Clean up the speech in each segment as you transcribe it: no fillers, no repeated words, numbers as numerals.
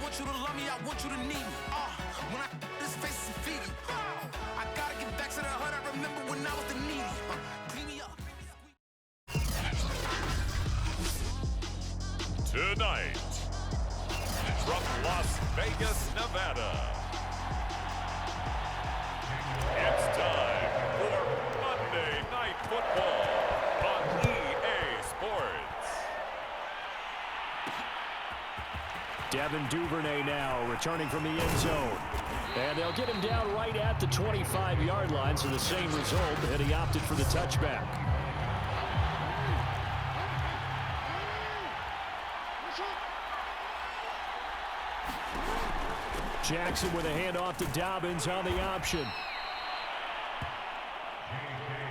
want you to love me, I want you to need me. When I this face is feedy. I gotta get back to the hood I remember when I was the needy. Clean me up. Tonight, from Las Vegas, Nevada, it's time for Monday Night Football on EA Sports. Devin Duvernay now returning from the end zone. And they'll get him down right at the 25-yard line, so the same result, and he opted for the touchback. Jackson with a handoff to Dobbins on the option.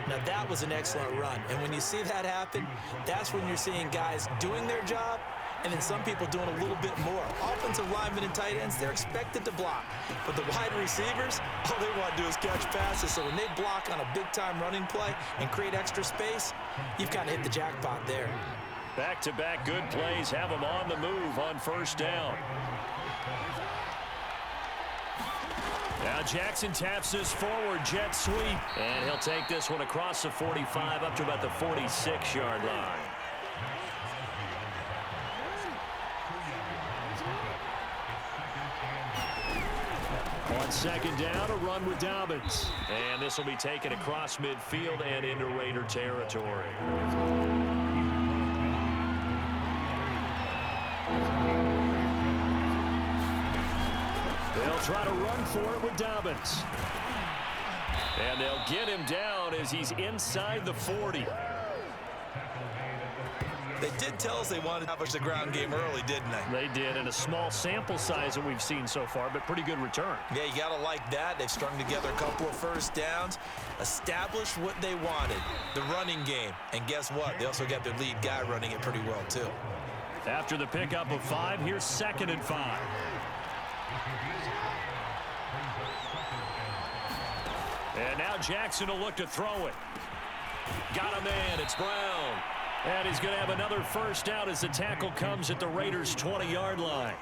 Now that was an excellent run, and when you see that happen, that's when you're seeing guys doing their job and then some people doing a little bit more. Offensive linemen and tight ends, they're expected to block, but the wide receivers, all they want to do is catch passes. So when they block on a big-time running play and create extra space, you've kind of hit the jackpot there. Back-to-back good plays have them on the move on first down. Now Jackson taps this forward jet sweep, and he'll take this one across the 45 up to about the 46-yard line. On second down, a run with Dobbins. And this will be taken across midfield and into Raider territory. They'll try to run for it with Dobbins. And they'll get him down as he's inside the 40. They did tell us they wanted to establish the ground game early, didn't they? They did, and a small sample size that we've seen so far, but pretty good return. Yeah, you got to like that. They've strung together a couple of first downs, established what they wanted, the running game. And guess what? They also got their lead guy running it pretty well, too. After the pickup of 5, here's 2nd and 5. And now Jackson will look to throw it. Got a man. It's Brown. And he's going to have another first down as the tackle comes at the Raiders' 20-yard line.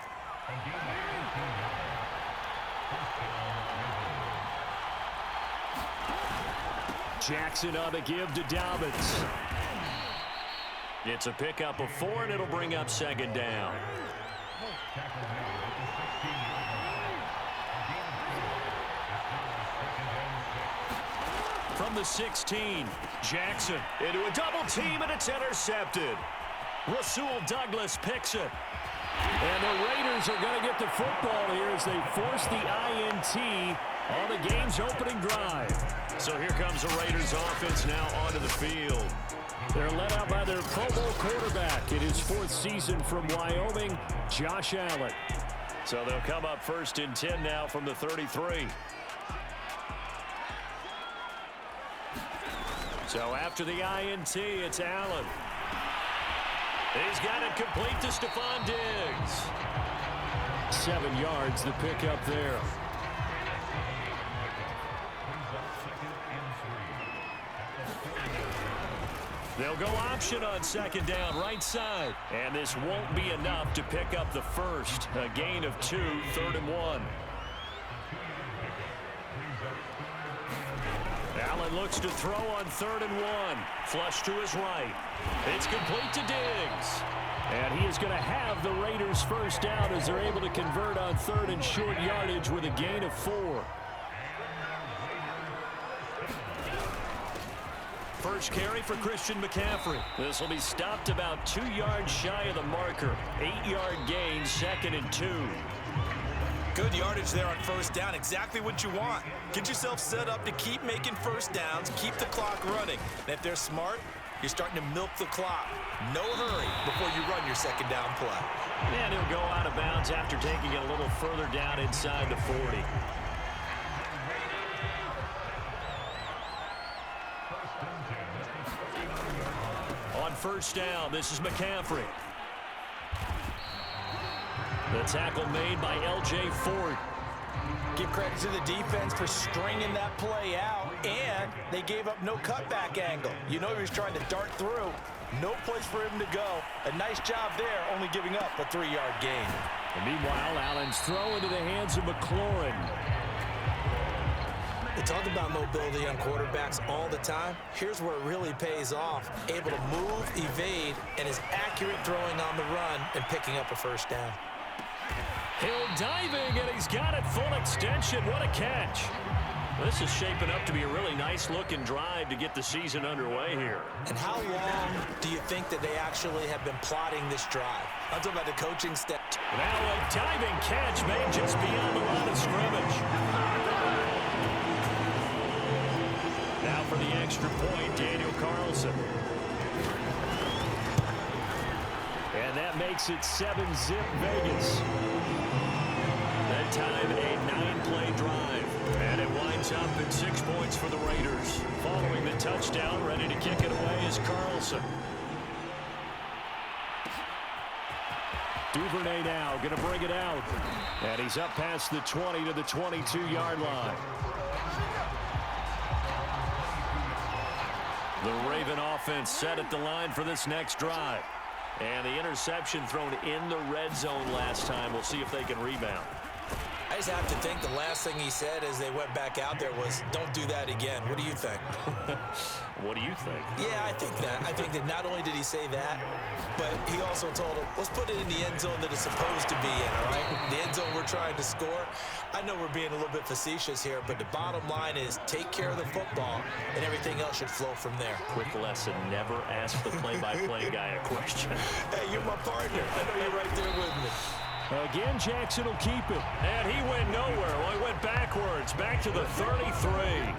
Jackson on the give to Dobbins. It's a pickup of 4, and it'll bring up 2nd down. From the 16, Jackson into a double team, and it's intercepted. Rasul Douglas picks it. And the Raiders are going to get the football here as they force the INT on the game's opening drive. So here comes the Raiders offense now onto the field. They're led out by their Pro Bowl quarterback in his 4th season from Wyoming, Josh Allen. So they'll come up 1st and 10 now from the 33. So after the INT, it's Allen. He's got it complete to Stephon Diggs. 7 yards, the pickup there. They'll go option on 2nd down, right side. And this won't be enough to pick up the first. A gain of 2, 3rd and 1. Allen looks to throw on 3rd and 1. Flush to his right. It's complete to Diggs. And he is going to have the Raiders' first down as they're able to convert on 3rd and short yardage with a gain of 4. First carry for Christian McCaffrey. This will be stopped about 2 yards shy of the marker. 8-yard gain, 2nd and 2. Good yardage there on first down. Exactly what you want. Get yourself set up to keep making first downs, keep the clock running. And if they're smart, you're starting to milk the clock. No hurry before you run your 2nd down play. And he'll go out of bounds after taking it a little further down inside the 40. On first down, this is McCaffrey. The tackle made by L.J. Ford. Give credit to the defense for stringing that play out, and they gave up no cutback angle. You know he was trying to dart through. No place for him to go. A nice job there, only giving up a 3-yard gain. And meanwhile, Allen's throw into the hands of McLaurin. We talk about mobility on quarterbacks all the time. Here's where it really pays off. Able to move, evade, and is accurate throwing on the run and picking up a first down. Hill diving, and he's got it full extension. What a catch. This is shaping up to be a really nice-looking drive to get the season underway here. And how long do you think that they actually have been plotting this drive? I'm talking about the coaching staff. Now a diving catch made just beyond the line of scrimmage. Now for the extra point, Daniel Carlson. And that makes it 7-zip Vegas. That time a 9-play drive. And it winds up at 6 points for the Raiders. Following the touchdown, ready to kick it away is Carlson. Duvernay now going to bring it out. And he's up past the 20 to the 22-yard line. The Raven offense set at the line for this next drive. And the interception thrown in the red zone last time. We'll see if they can rebound. I just have to think the last thing he said as they went back out there was, don't do that again. What do you think? What do you think? Yeah, I think that. I think that not only did he say that, but he also told him, let's put it in the end zone that it's supposed to be in, all right? The end zone we're trying to score. I know we're being a little bit facetious here, but the bottom line is take care of the football, and everything else should flow from there. Quick lesson, never ask the play-by-play guy a question. Hey, you're my partner. I know you're right there with me. Again, Jackson will keep it. And he went nowhere. Well, he went backwards, back to the 33.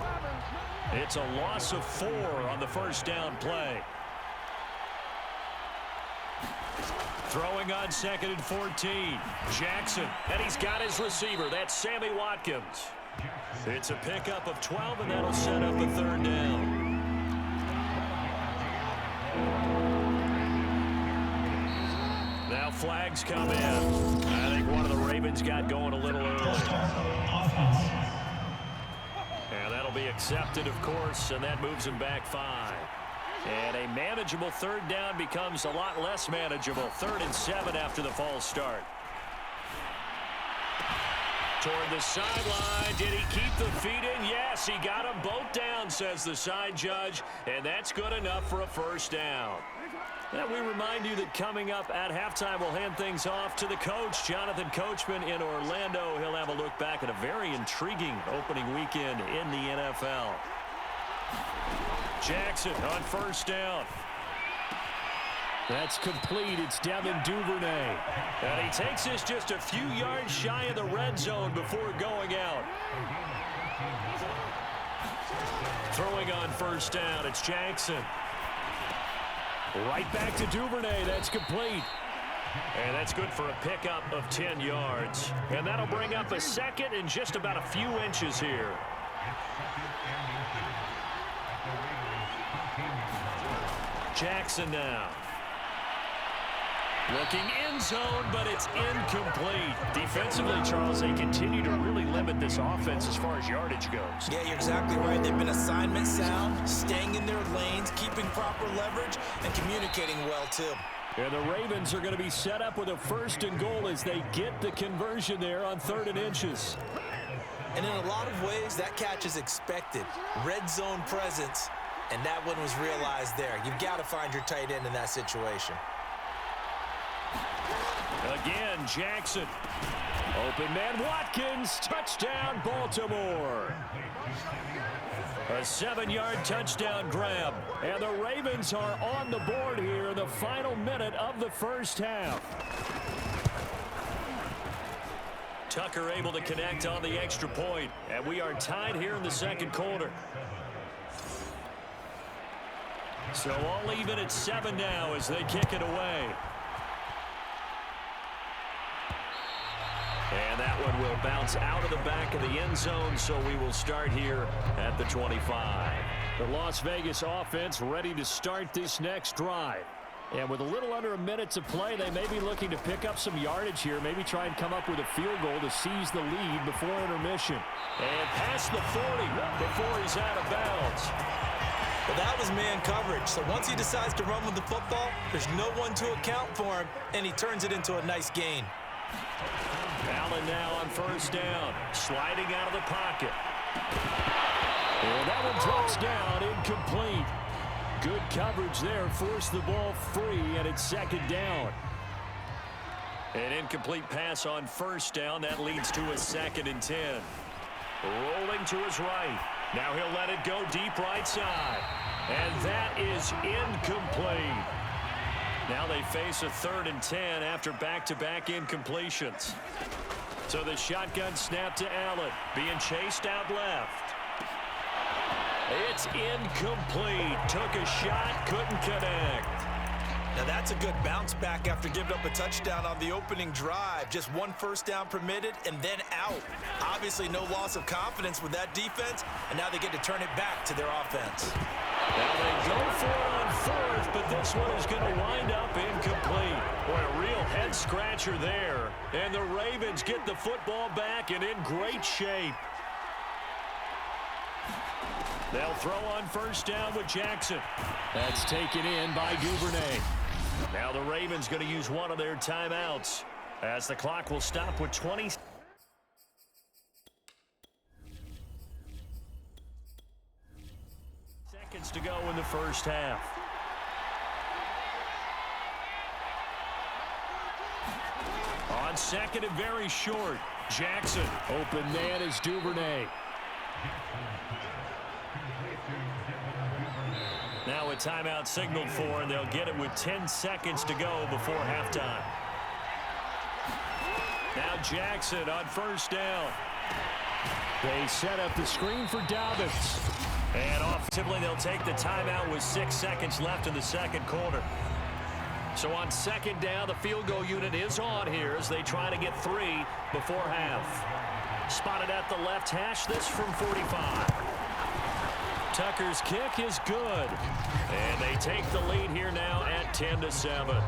It's a loss of 4 on the first down play. Throwing on 2nd and 14. Jackson, and he's got his receiver. That's Sammy Watkins. It's a pickup of 12, and that'll set up a 3rd down. Now flags come in. I think one of the Ravens got going a little early. And that'll be accepted, of course, and that moves him back 5. And a manageable 3rd down becomes a lot less manageable. 3rd and 7 after the false start. Toward the sideline. Did he keep the feet in? Yes, he got them both down, says the side judge. And that's good enough for a 1st down. And we remind you that coming up at halftime, we'll hand things off to the coach, Jonathan Coachman in Orlando. He'll have a look back at a very intriguing opening weekend in the NFL. Jackson on 1st down. That's complete. It's Devin Duvernay. And he takes this just a few yards shy of the red zone before going out. Throwing on 1st down, it's Jackson. Right back to Duvernay. That's complete. And that's good for a pickup of 10 yards. And that'll bring up a 2nd and just about a few inches here. Jackson now. Looking end zone, but it's incomplete. Defensively, Charles, they continue to really limit this offense as far as yardage goes. Yeah, you're exactly right. They've been assignment sound, staying in their lanes, keeping proper leverage, and communicating well, too. And the Ravens are going to be set up with a 1st and goal as they get the conversion there on 3rd and inches. And in a lot of ways, that catch is expected. Red zone presence, and that one was realized there. You've got to find your tight end in that situation. Again, Jackson. Open man, Watkins. Touchdown, Baltimore. A 7-yard touchdown grab. And the Ravens are on the board here in the final minute of the 1st half. Tucker able to connect on the extra point. And we are tied here in the 2nd quarter. So all even at 7 now as they kick it away. And that one will bounce out of the back of the end zone, so we will start here at the 25. The Las Vegas offense ready to start this next drive. And with a little under a minute to play, they may be looking to pick up some yardage here, maybe try and come up with a field goal to seize the lead before intermission. And past the 40 before he's out of bounds. Well, that was man coverage. So once he decides to run with the football, there's no one to account for him, and he turns it into a nice gain. Allen now on first down, sliding out of the pocket. And that one drops down, incomplete. Good coverage there, forced the ball free, and it's second down. An incomplete pass on first down. That leads to a 2nd and 10. Rolling to his right. Now he'll let it go deep right side. And that is incomplete. Now they face a 3rd and 10 after back-to-back incompletions. So the shotgun snap to Allen, being chased out left. It's incomplete. Took a shot, couldn't connect. Now that's a good bounce back after giving up a touchdown on the opening drive. Just 1 first down permitted and then out. Obviously no loss of confidence with that defense, and now they get to turn it back to their offense. Now they go for it on 4th, but this one is going to wind up incomplete. Boy, a real head-scratcher there. And the Ravens get the football back and in great shape. They'll throw on first down with Jackson. That's taken in by Duvernay. Now the Ravens going to use one of their timeouts as the clock will stop with 20 seconds to go in the first half. On 2nd and very short, Jackson. Open man is Duvernay. Now a timeout signaled for, and they'll get it with 10 seconds to go before halftime. Now Jackson on first down. They set up the screen for Dobbins. And offensively, they'll take the timeout with 6 seconds left in the second quarter. So on 2nd down, the field goal unit is on here as they try to get 3 before half. Spotted at the left hash, this from 45. Tucker's kick is good. And they take the lead here now at 10-7.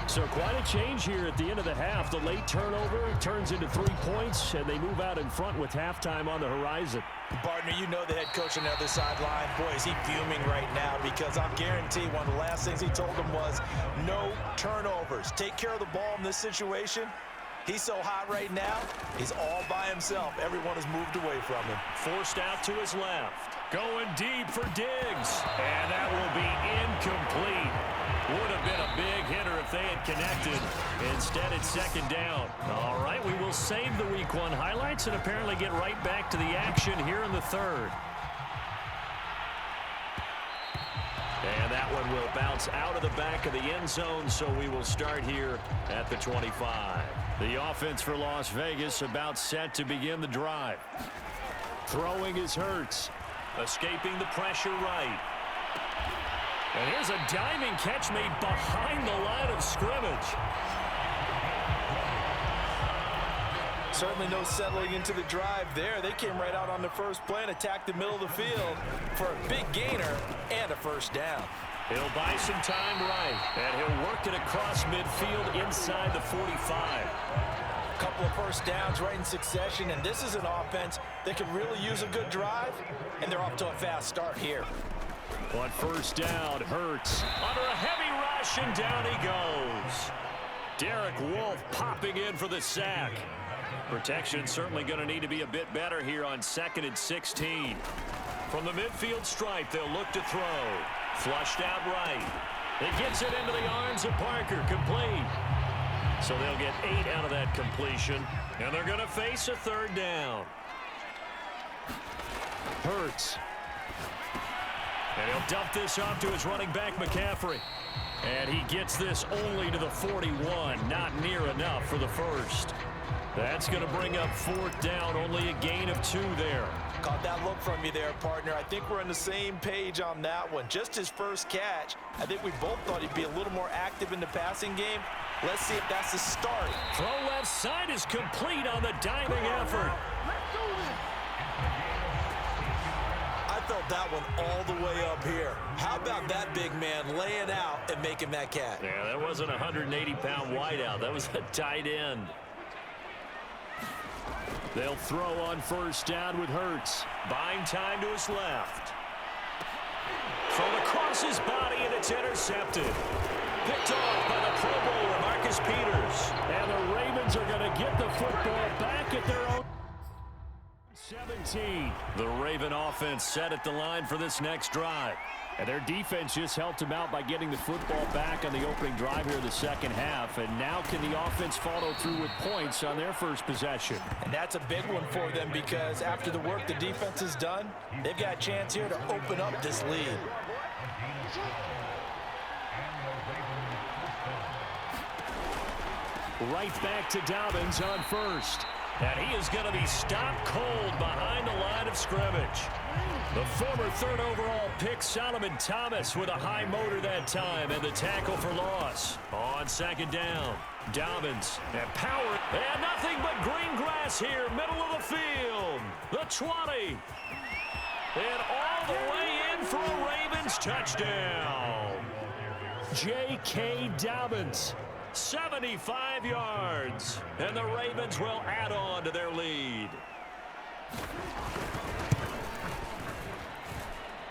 So quite a change here at the end of the half. The late turnover turns into 3 points, and they move out in front with halftime on the horizon. Partner, you know the head coach on the other sideline. Boy, is he fuming right now, because I'll guarantee one of the last things he told them was no turnovers. Take care of the ball in this situation. He's so hot right now, he's all by himself. Everyone has moved away from him. Forced out to his left. Going deep for Diggs. And that will be incomplete. Would have been a big hitter if they had connected. Instead, it's 2nd down. All right, we will save the Week 1 highlights and apparently get right back to the action here in the 3rd. And that one will bounce out of the back of the end zone, so we will start here at the 25. The offense for Las Vegas about set to begin the drive. Throwing is Hurts. Escaping the pressure right. And here's a diving catch made behind the line of scrimmage. Certainly no settling into the drive there. They came right out on the first play and attacked the middle of the field for a big gainer and a first down. He'll buy some time right, and he'll work it across midfield inside the 45. A couple of first downs right in succession, and this is an offense that can really use a good drive, and they're off to a fast start here. On first down, Hurts under a heavy rush, and down he goes. Derek Wolfe popping in for the sack. Protection certainly going to need to be a bit better here on 2nd and 16. From the midfield stripe, they'll look to throw. Flushed out right. It gets it into the arms of Parker, complete. So they'll get 8 out of that completion, and they're going to face a 3rd down. Hurts. And he'll dump this off to his running back, McCaffrey. And he gets this only to the 41, not near enough for the first. That's going to bring up 4th down, only a gain of 2 there. Caught that look from you there, partner. I think we're on the same page on that one. Just his first catch. I think we both thought he'd be a little more active in the passing game. Let's see if that's the start. Throw left side is complete on the diving effort. I felt that one all the way up here. How about that big man laying out and making that catch? Yeah, that wasn't a 180-pound wideout. That was a tight end. They'll throw on first down with Hurts. Buying time to his left. Thrown across his body, and it's intercepted. Picked off by the Pro Bowler, Marcus Peters. And the Ravens are going to get the football back at their own 17. The Raven offense set at the line for this next drive. And their defense just helped them out by getting the football back on the opening drive here in the second half. And now can the offense follow through with points on their first possession? And that's a big one for them because after the work the defense has done, they've got a chance here to open up this lead. Right back to Dobbins on first. And he is going to be stopped cold behind the line of scrimmage. The former third overall pick, Solomon Thomas, with a high motor that time, and the tackle for loss. On second down, Dobbins and power. And nothing but green grass here, middle of the field. The 20. And all the way in for a Ravens touchdown. J.K. Dobbins. 75 yards, and the Ravens will add on to their lead.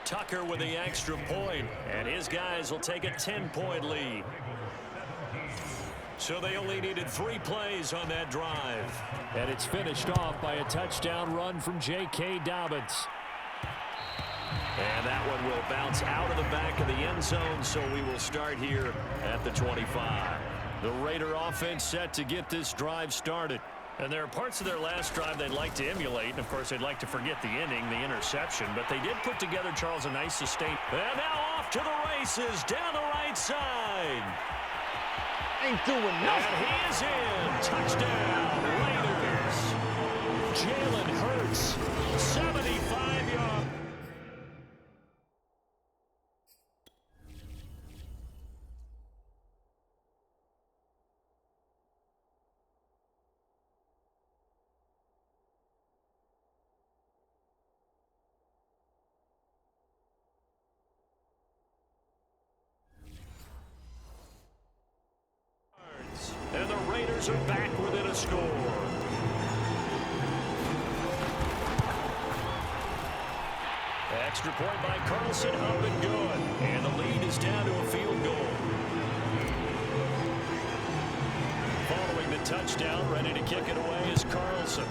Tucker with the extra point, and his guys will take a 10-point lead. So they only needed 3 plays on that drive. And it's finished off by a touchdown run from J.K. Dobbins. And that one will bounce out of the back of the end zone, so we will start here at the 25. The Raider offense set to get this drive started. And there are parts of their last drive they'd like to emulate. And, of course, they'd like to forget the ending, the interception. But they did put together, Charles, a nice sustain. And now off to the races down the right side. Ain't doing nothing. And he is in. Touchdown, Raiders. Jalen Hurts, 75 yards. And the Raiders are back within a score. Extra point by Carlson, up and good. And the lead is down to a field goal. Following the touchdown, ready to kick it away is Carlson.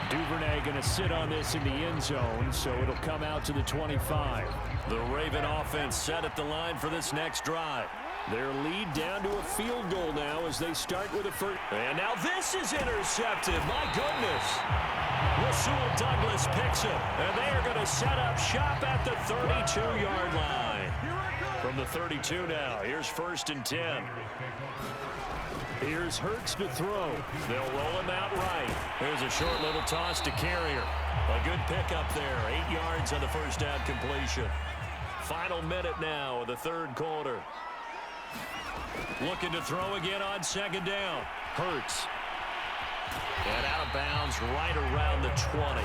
Duvernay going to sit on this in the end zone, so it'll come out to the 25. The Raven offense set at the line for this next drive. Their lead down to a field goal now as they start with a first. And now this is intercepted. My goodness. Rasul Douglas picks it. And they are going to set up shop at the 32-yard line. From the 32 now, here's 1st and 10. Here's Hurts to throw. They'll roll him out right. Here's a short little toss to Carrier. A good pickup there. 8 yards on the first down completion. Final minute now of the third quarter. Looking to throw again on second down. Hurts. And out of bounds right around the 20.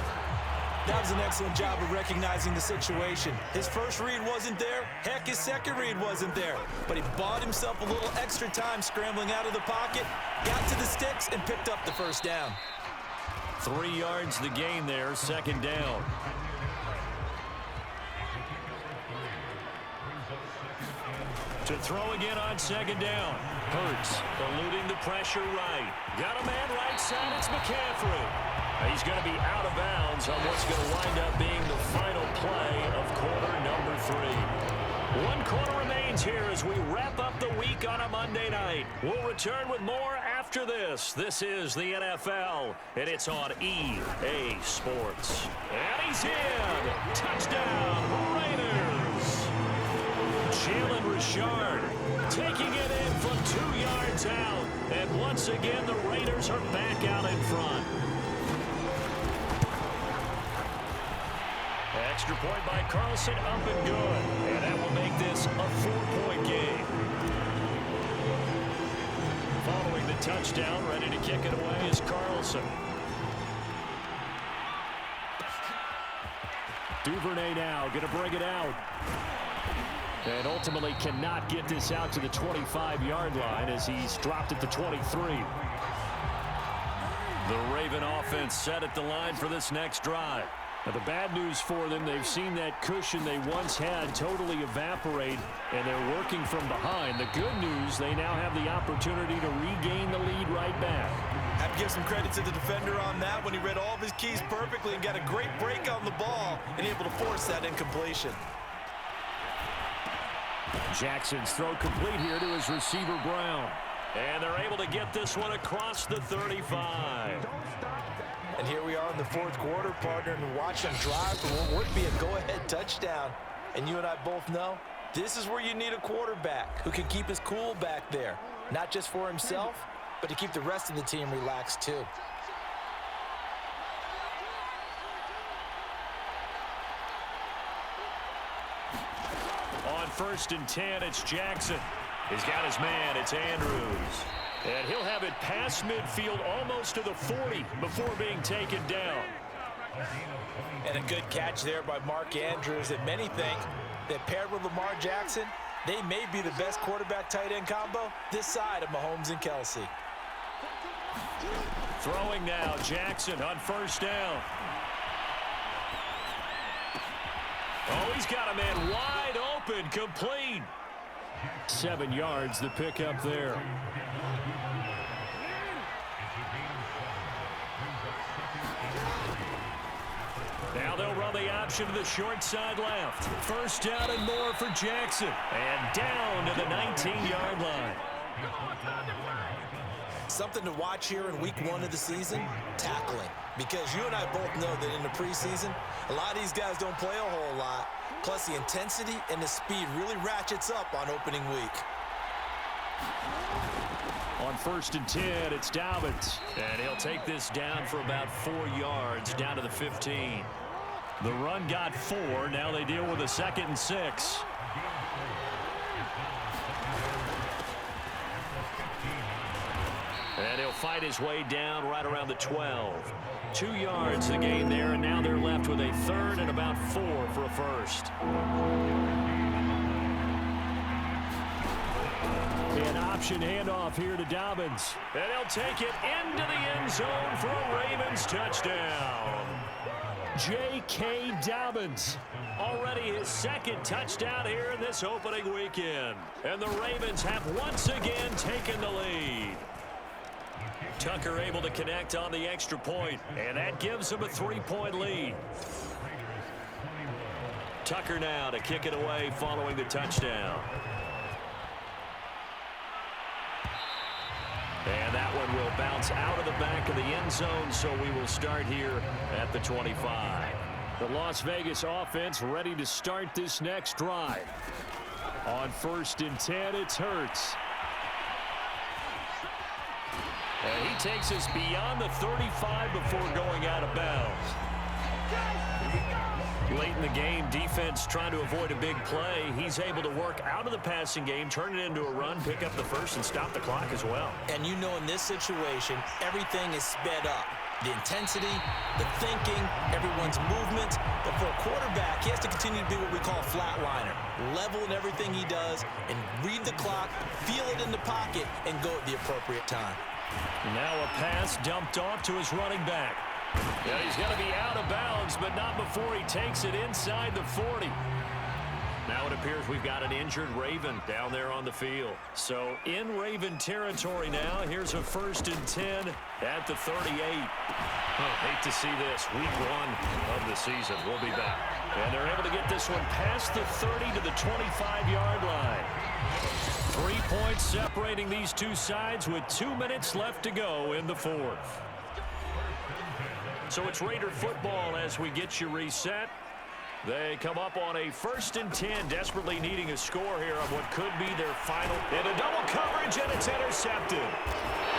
That was an excellent job of recognizing the situation. His first read wasn't there. Heck, his second read wasn't there. But he bought himself a little extra time scrambling out of the pocket, got to the sticks, and picked up the first down. 3 yards the gain there, second down. To throw again on second down. Hurts eluding the pressure right. Got a man right side, it's McCaffrey. He's going to be out of bounds on what's going to wind up being the final play of quarter number 3. 1 quarter remains here as we wrap up the week on a Monday night. We'll return with more after this. This is the NFL, and it's on EA Sports. And he's in. Touchdown, Raiders. Jalen Richard taking it in from 2 yards out. And once again, the Raiders are back out in front. Extra point by Carlson, up and good. And that will make this a 4-point game. Following the touchdown, ready to kick it away is Carlson. Duvernay now going to bring it out. And ultimately cannot get this out to the 25-yard line as he's dropped at the 23. The Raven offense set at the line for this next drive. Now, the bad news for them, they've seen that cushion they once had totally evaporate, and they're working from behind. The good news, they now have the opportunity to regain the lead right back. I have to give some credit to the defender on that when he read all of his keys perfectly and got a great break on the ball and able to force that incompletion. Jackson's throw complete here to his receiver, Brown. And they're able to get this one across the 35. And here we are in the fourth quarter, partner, and watch them drive for what would be a go-ahead touchdown. And you and I both know this is where you need a quarterback who can keep his cool back there, not just for himself, but to keep the rest of the team relaxed too. On 1st and 10, it's Jackson. He's got his man. It's Andrews. And he'll have it past midfield almost to the 40 before being taken down. And a good catch there by Mark Andrews. And many think that paired with Lamar Jackson, they may be the best quarterback-tight end combo this side of Mahomes and Kelsey. Throwing now, Jackson on 1st down. Oh, he's got a man wide open, complete. 7 yards, the pickup there. Now they'll run the option to the short side left. 1st down and more for Jackson. And down to the 19-yard line. Something to watch here in week 1 of the season, tackling. Because you and I both know that in the preseason, a lot of these guys don't play a whole lot. Plus, the intensity and the speed really ratchets up on opening week. On 1st and 10, it's Dobbins. And he'll take this down for about 4 yards, down to the 15. The run got 4. Now they deal with a 2nd and 6. And he'll fight his way down right around the 12. 2 yards the gain there, and now they're left with a 3rd and about 4 for a first. An option handoff here to Dobbins. And he'll take it into the end zone for a Ravens touchdown. J.K. Dobbins. Already his 2nd touchdown here in this opening weekend. And the Ravens have once again taken the lead. Tucker able to connect on the extra point, and that gives him a 3-point lead. Tucker now to kick it away following the touchdown. And that one will bounce out of the back of the end zone, so we will start here at the 25. The Las Vegas offense ready to start this next drive. On 1st and 10, it's Hurts. And he takes us beyond the 35 before going out of bounds. Late in the game, defense trying to avoid a big play. He's able to work out of the passing game, turn it into a run, pick up the first, and stop the clock as well. And you know in this situation, everything is sped up. The intensity, the thinking, everyone's movement. But for a quarterback, he has to continue to be what we call a flatliner. Level in everything he does and read the clock, feel it in the pocket, and go at the appropriate time. Now a pass dumped off to his running back. Yeah, he's going to be out of bounds, but not before he takes it inside the 40. Now it appears we've got an injured Raven down there on the field. So in Raven territory now, here's a 1st and 10 at the 38. Hate to see this. Week 1 of the season. We'll be back. And they're able to get this one past the 30 to the 25-yard line. 3 points separating these two sides with 2 minutes left to go in the 4th. So it's Raider football as we get you reset. They come up on a 1st and 10, desperately needing a score here on what could be their final. Into double coverage, and it's intercepted.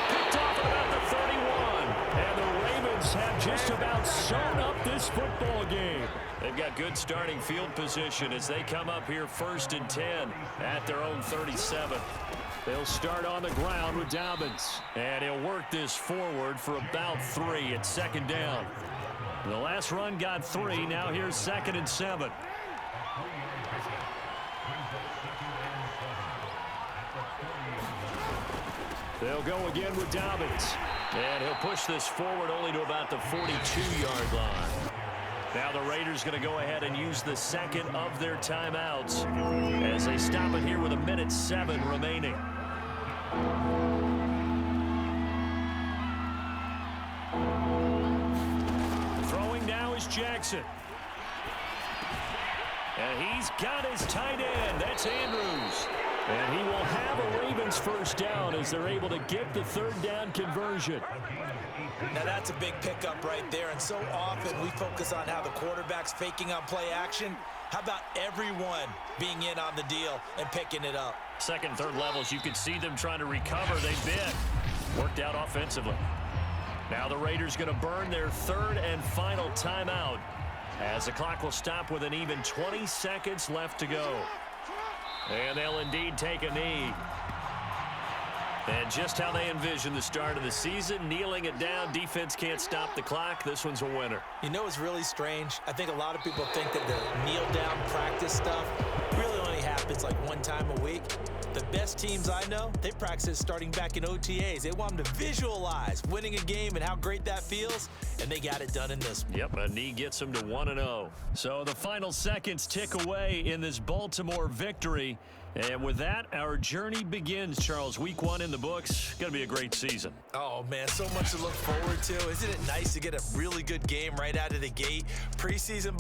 Picked off at about the 31. And the Ravens have just about sewn up this football game. They've got good starting field position as they come up here 1st and 10 at their own 37. They'll start on the ground with Dobbins. And he'll work this forward for about 3 at 2nd down. The last run got 3. Now here's 2nd and 7. They'll go again with Dobbins. And he'll push this forward only to about the 42-yard line. Now the Raiders going to go ahead and use the second of their timeouts as they stop it here with 1:07 remaining. Throwing now is Jackson. And he's got his tight end. That's Andrews. And he will have a Ravens first down as they're able to get the third down conversion. Now that's a big pickup right there, and so often we focus on how the quarterback's faking on play action. How about everyone being in on the deal and picking it up? Second, third levels, you could see them trying to recover. They've been worked out offensively. Now the Raiders going to burn their third and final timeout as the clock will stop with an even 20 seconds left to go. And they'll indeed take a knee. And just how they envision the start of the season, kneeling it down, defense can't stop the clock. This one's a winner. You know what's really strange? I think a lot of people think that the kneel-down practice stuff really only happens like one time a week. The best teams I know, they practice starting back in OTAs. They want them to visualize winning a game and how great that feels, and they got it done in this one. Yep, a knee gets them to 1-0. So the final seconds tick away in this Baltimore victory. And with that, our journey begins, Charles. Week 1 in the books. Going to be a great season. Oh, man, so much to look forward to. Isn't it nice to get a really good game right out of the gate? Preseason